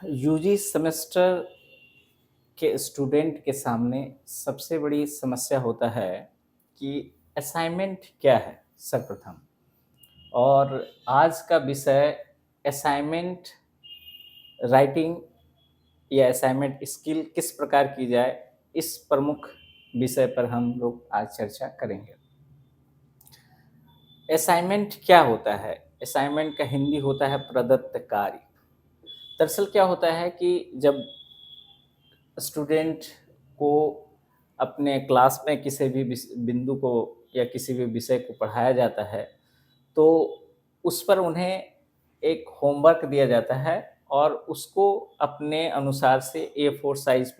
UG semester के student के सामने सबसे बड़ी समस्या होता है कि असाइनमेंट क्या है सर्वप्रथम। और आज का विषय असाइनमेंट राइटिंग या असाइनमेंट स्किल किस प्रकार की जाए, इस प्रमुख विषय पर हम लोग आज चर्चा करेंगे। असाइनमेंट क्या होता है? असाइनमेंट का हिंदी होता है प्रदत्त कार्य। दरअसल क्या होता है कि जब स्टूडेंट को अपने क्लास में किसी भी बिंदु को या किसी भी विषय को पढ़ाया जाता है, तो उस पर उन्हें एक होमवर्क दिया जाता है और उसको अपने अनुसार से ए फोर साइज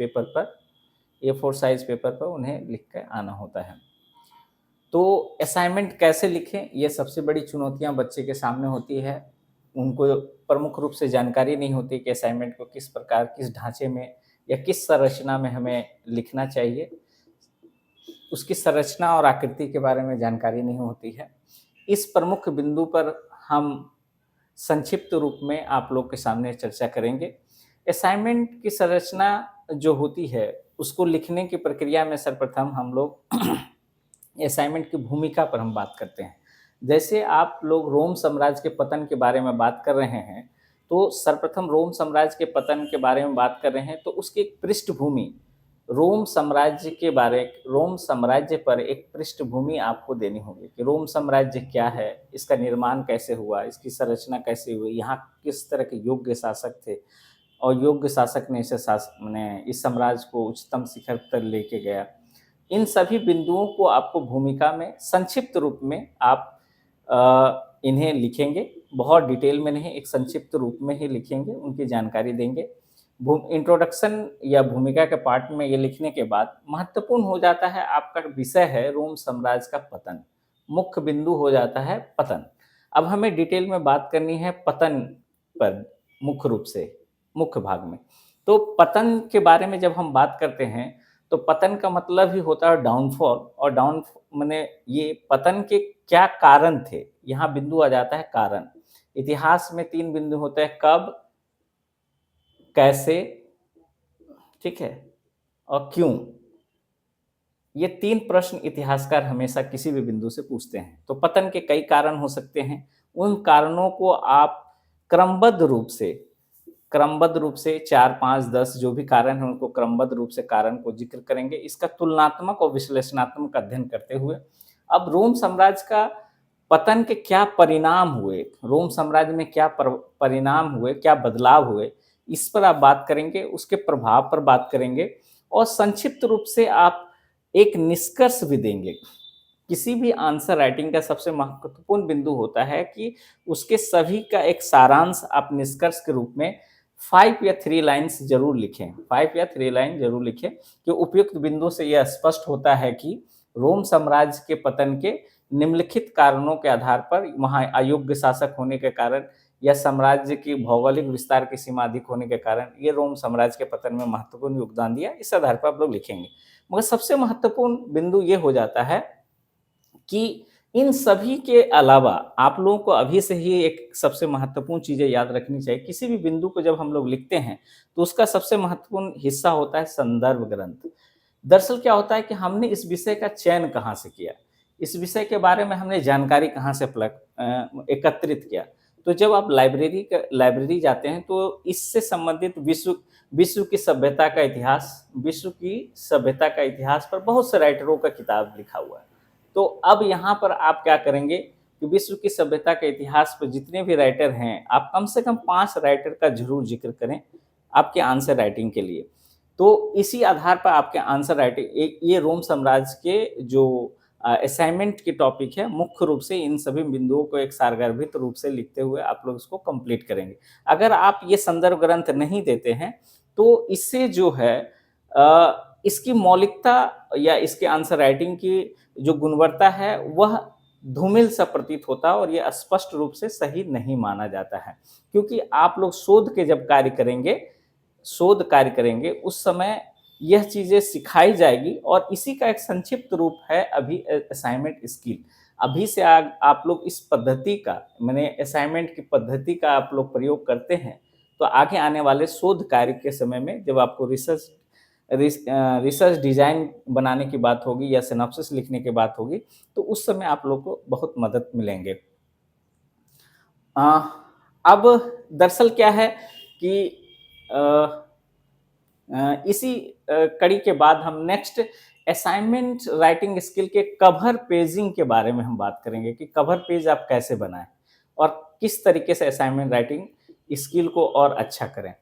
पेपर पर उन्हें लिख कर आना होता है। तो असाइनमेंट कैसे लिखें, ये सबसे बड़ी चुनौतियाँ बच्चे के सामने होती है। उनको प्रमुख रूप से जानकारी नहीं होती कि असाइनमेंट को किस प्रकार, किस ढाँचे में या किस संरचना में हमें लिखना चाहिए। उसकी संरचना और आकृति के बारे में जानकारी नहीं होती है। इस प्रमुख बिंदु पर हम संक्षिप्त रूप में आप लोग के सामने चर्चा करेंगे। असाइनमेंट की संरचना जो होती है, उसको लिखने की प्रक्रिया में सर्वप्रथम हम लोग असाइनमेंट की भूमिका पर हम बात करते हैं। जैसे आप लोग रोम साम्राज्य के पतन के बारे में बात कर रहे हैं, तो सर्वप्रथम रोम साम्राज्य के पतन के बारे में बात कर रहे हैं, तो उसकी एक पृष्ठभूमि रोम साम्राज्य पर एक पृष्ठभूमि आपको देनी होगी कि रोम साम्राज्य क्या है, इसका निर्माण कैसे हुआ, इसकी संरचना कैसे हुई, यहाँ किस तरह के योग्य शासक थे और योग्य शासक ने इस साम्राज्य को उच्चतम शिखर तक लेके गया। इन सभी बिंदुओं को आपको भूमिका में संक्षिप्त रूप में आप इन्हें लिखेंगे। बहुत डिटेल में नहीं, एक संक्षिप्त रूप में ही लिखेंगे, उनकी जानकारी देंगे। इंट्रोडक्शन या भूमिका के पार्ट में ये लिखने के बाद महत्वपूर्ण हो जाता है, आपका विषय है रोम साम्राज्य का पतन। मुख्य बिंदु हो जाता है पतन। अब हमें डिटेल में बात करनी है पतन पर, मुख्य रूप से मुख्य भाग में। तो पतन के बारे में जब हम बात करते हैं, तो पतन का मतलब ही होता है डाउनफॉल। और डाउन माने ये पतन के क्या कारण थे, यहाँ बिंदु आ जाता है कारण। इतिहास में 3 बिंदु होते हैं, कब, कैसे, ठीक है, और क्यों। ये 3 प्रश्न इतिहासकार हमेशा किसी भी बिंदु से पूछते हैं। तो पतन के कई कारण हो सकते हैं। उन कारणों को आप क्रमबद्ध रूप से 4, 5, 10 जो भी कारण हैं, उनको क्रमबद्ध रूप से कारण को जिक्र करेंगे। इसका तुलनात्मक और विश्लेषणात्मक अध्ययन करते हुए अब रोम साम्राज्य का पतन के क्या परिणाम हुए, रोम साम्राज्य में क्या परिणाम हुए, क्या बदलाव हुए, इस पर आप बात करेंगे, उसके प्रभाव पर बात करेंगे और संक्षिप्त रूप से आप एक निष्कर्ष भी देंगे। किसी भी आंसर राइटिंग का सबसे महत्वपूर्ण बिंदु होता है कि उसके सभी का एक सारांश आप निष्कर्ष के रूप में 5 या 3 लाइन्स जरूर लिखें। 5 या 3 लाइन जरूर लिखें कि उपयुक्त बिंदु से यह स्पष्ट होता है कि रोम साम्राज्य के पतन के निम्नलिखित कारणों के आधार पर, वहाँ अयोग्य शासक होने के कारण या साम्राज्य की भौगोलिक विस्तार की सीमा अधिक होने के कारण, ये रोम साम्राज्य के पतन में महत्वपूर्ण योगदान दिया। इस आधार पर आप लोग लिखेंगे। मगर सबसे महत्वपूर्ण बिंदु ये हो जाता है कि इन सभी के अलावा आप लोगों को अभी से ही एक सबसे महत्वपूर्ण चीज़ें याद रखनी चाहिए। किसी भी बिंदु को जब हम लोग लिखते हैं, तो उसका सबसे महत्वपूर्ण हिस्सा होता है संदर्भ ग्रंथ। दरअसल क्या होता है कि हमने इस विषय का चयन कहाँ से किया, इस विषय के बारे में हमने जानकारी कहाँ से एकत्रित किया। तो जब आप लाइब्रेरी जाते हैं, तो इससे संबंधित विश्व की सभ्यता का इतिहास पर बहुत से राइटरों का किताब लिखा हुआ है। तो अब यहाँ पर आप क्या करेंगे कि विश्व की सभ्यता के इतिहास पर जितने भी राइटर हैं, आप कम से कम 5 राइटर का ज़रूर ज़िक्र करें आपके आंसर राइटिंग के लिए। तो इसी आधार पर आपके आंसर राइटिंग एक ये रोम साम्राज्य के जो असाइनमेंट की टॉपिक है, मुख्य रूप से इन सभी बिंदुओं को एक सारगर्भित रूप से लिखते हुए आप लोग इसको कंप्लीट करेंगे। अगर आप ये संदर्भ ग्रंथ नहीं देते हैं, तो इससे जो है इसकी मौलिकता या इसके आंसर राइटिंग की जो गुणवत्ता है, वह धूमिल सा प्रतीत होता है और ये स्पष्ट रूप से सही नहीं माना जाता है। क्योंकि आप लोग शोध कार्य करेंगे, उस समय यह चीज़ें सिखाई जाएगी और इसी का एक संक्षिप्त रूप है अभी असाइनमेंट स्किल। अभी से आप लोग इस पद्धति का, माने असाइनमेंट की पद्धति का आप लोग प्रयोग करते हैं, तो आगे आने वाले शोध कार्य के समय में जब आपको रिसर्च डिज़ाइन बनाने की बात होगी या सिनॉप्सिस लिखने की बात होगी, तो उस समय आप लोग को बहुत मदद मिलेंगे। अ, अब दरअसल क्या है कि अ इसी कड़ी के बाद हम नेक्स्ट असाइनमेंट राइटिंग स्किल के कवर पेजिंग के बारे में हम बात करेंगे कि कवर पेज आप कैसे बनाएँ और किस तरीके से असाइनमेंट राइटिंग स्किल को और अच्छा करें।